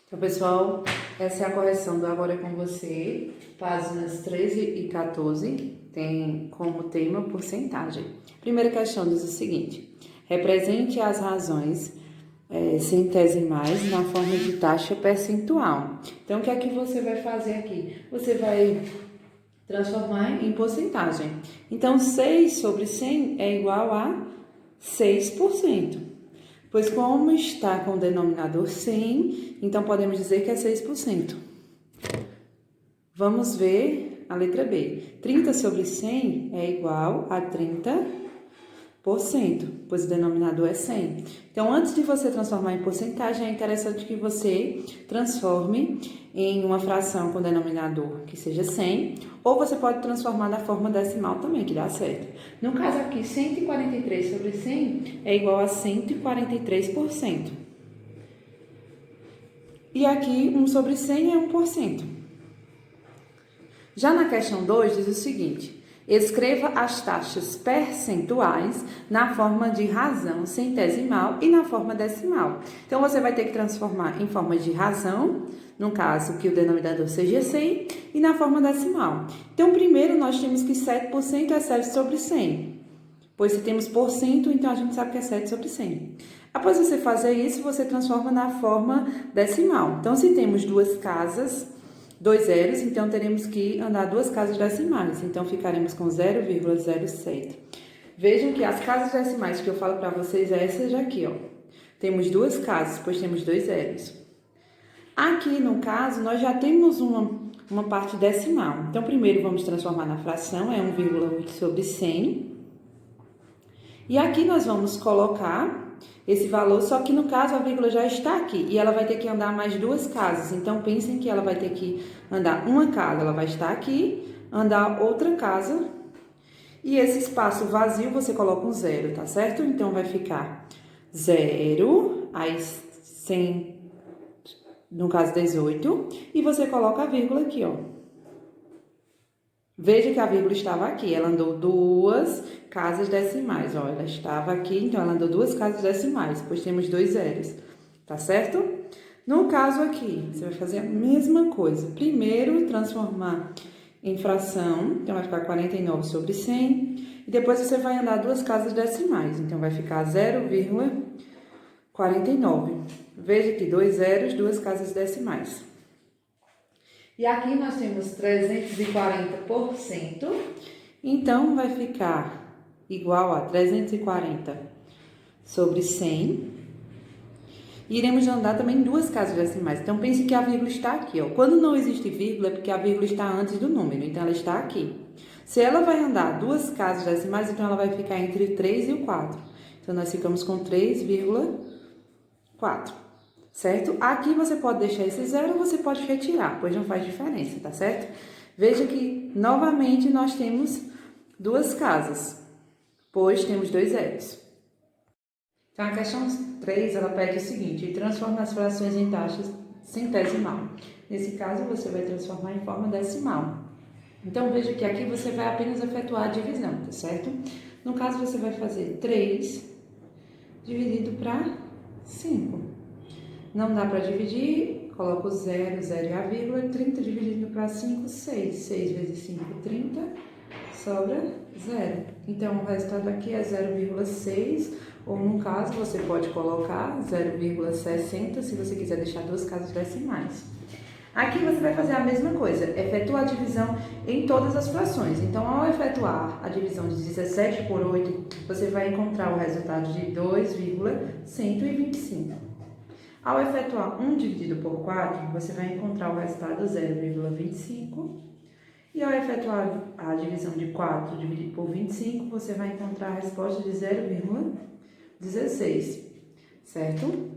Então, pessoal, essa é a correção do Agora é com você, páginas 13 e 14, tem como tema porcentagem. Primeira questão diz o seguinte: represente as razões centesimais na forma de taxa percentual. Então, o que é que você vai fazer aqui? Você vai transformar em porcentagem. Então, 6 sobre 100 é igual a 6%. Pois como está com o denominador 100, então podemos dizer que é 6%. Vamos ver a letra B. 30 sobre 100 é igual a 30%, pois o denominador é 100. Então, antes de você transformar em porcentagem, é interessante que você transforme em uma fração com denominador que seja 100, ou você pode transformar na forma decimal também, que dá certo. No caso aqui, 143 sobre 100 é igual a 143%. E aqui, 1 sobre 100 é 1%. Já na questão 2, diz o seguinte: escreva as taxas percentuais na forma de razão centesimal e na forma decimal. Então, você vai ter que transformar em forma de razão, no caso que o denominador seja 100, e na forma decimal. Então, primeiro nós temos que 7% é 7 sobre 100. Pois se temos por cento, então a gente sabe que é 7 sobre 100. Após você fazer isso, você transforma na forma decimal. Então, se temos duas casas, 2 zeros, então teremos que andar duas casas decimais. Então, ficaremos com 0,07. Vejam que as casas decimais que eu falo para vocês é essa aqui, ó. Temos duas casas, pois temos 2 zeros. Aqui, no caso, nós já temos uma parte decimal. Então, primeiro vamos transformar na fração, é 1,8 sobre 100. E aqui nós vamos colocar esse valor, só que no caso a vírgula já está aqui e ela vai ter que andar mais duas casas. Então, pensem que ela vai ter que andar uma casa, ela vai estar aqui, andar outra casa. E esse espaço vazio você coloca um zero, tá certo? Então, vai ficar 0, aí 100, no caso 18, e você coloca a vírgula aqui, ó. Veja que a vírgula estava aqui, ela andou duas casas decimais, ó, ela estava aqui, então ela andou duas casas decimais, pois temos 2 zeros, tá certo? No caso aqui, você vai fazer a mesma coisa. Primeiro, transformar em fração, então vai ficar 49 sobre 100, e depois você vai andar duas casas decimais, então vai ficar 0,49. Veja que 2 zeros, duas casas decimais. E aqui nós temos 340%, então vai ficar igual a 340 sobre 100. E iremos andar também duas casas decimais. Então, pense que a vírgula está aqui, ó. Quando não existe vírgula, é porque a vírgula está antes do número, então ela está aqui. Se ela vai andar duas casas decimais, então ela vai ficar entre o 3 e o 4. Então, nós ficamos com 3,4. Certo? Aqui você pode deixar esse zero ou você pode retirar, pois não faz diferença, tá certo? Veja que, novamente, nós temos duas casas, pois temos 2 zeros. Então, a questão 3, ela pede o seguinte: transforma as frações em taxas centesimal. Nesse caso, você vai transformar em forma decimal. Então, veja que aqui você vai apenas efetuar a divisão, tá certo? No caso, você vai fazer 3 dividido para 5. Não dá para dividir, coloca o 0, 0 e a vírgula, 30 dividido para 5, 6. 6 vezes 5, 30, sobra 0. Então, o resultado aqui é 0,6, ou no caso, você pode colocar 0,60, se você quiser deixar duas casas decimais. Aqui você vai fazer a mesma coisa, efetua a divisão em todas as frações. Então, ao efetuar a divisão de 17 por 8, você vai encontrar o resultado de 2,125. Ao efetuar 1 dividido por 4, você vai encontrar o resultado 0,25. E ao efetuar a divisão de 4 dividido por 25, você vai encontrar a resposta de 0,16, certo?